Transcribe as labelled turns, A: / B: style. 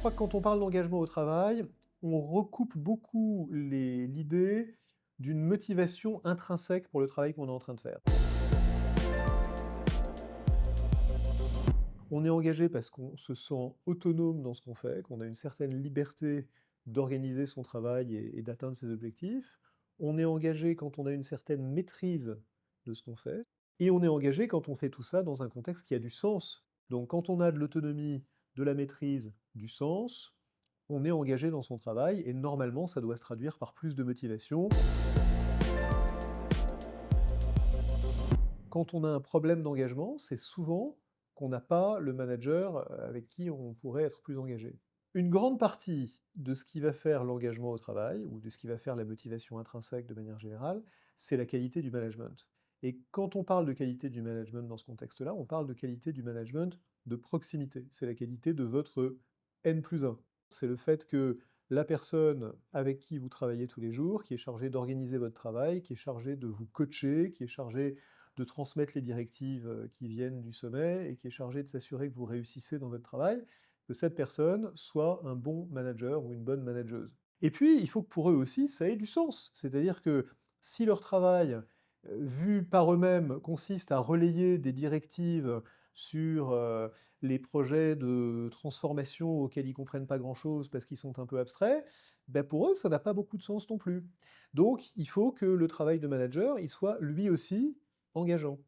A: crois que quand on parle d'engagement au travail, on recoupe beaucoup l'idée d'une motivation intrinsèque pour le travail qu'on est en train de faire. On est engagé parce qu'on se sent autonome dans ce qu'on fait, qu'on a une certaine liberté d'organiser son travail et d'atteindre ses objectifs. On est engagé quand on a une certaine maîtrise de ce qu'on fait. Et on est engagé quand on fait tout ça dans un contexte qui a du sens. Donc quand on a de l'autonomie, de la maîtrise, du sens, on est engagé dans son travail et normalement ça doit se traduire par plus de motivation. Quand on a un problème d'engagement, c'est souvent qu'on n'a pas le manager avec qui on pourrait être plus engagé. Une grande partie de ce qui va faire l'engagement au travail, ou de ce qui va faire la motivation intrinsèque de manière générale, c'est la qualité du management. Et quand on parle de qualité du management dans ce contexte-là, on parle de qualité du management de proximité. C'est la qualité de votre N+1. C'est le fait que la personne avec qui vous travaillez tous les jours, qui est chargée d'organiser votre travail, qui est chargée de vous coacher, qui est chargée de transmettre les directives qui viennent du sommet et qui est chargée de s'assurer que vous réussissez dans votre travail, que cette personne soit un bon manager ou une bonne manageuse. Et puis, il faut que pour eux aussi, ça ait du sens. C'est-à-dire que si leur travail, vu par eux-mêmes, consiste à relayer des directives sur les projets de transformation auxquels ils comprennent pas grand-chose parce qu'ils sont un peu abstraits, ben pour eux, ça n'a pas beaucoup de sens non plus. Donc, il faut que le travail de manager, il soit lui aussi engageant.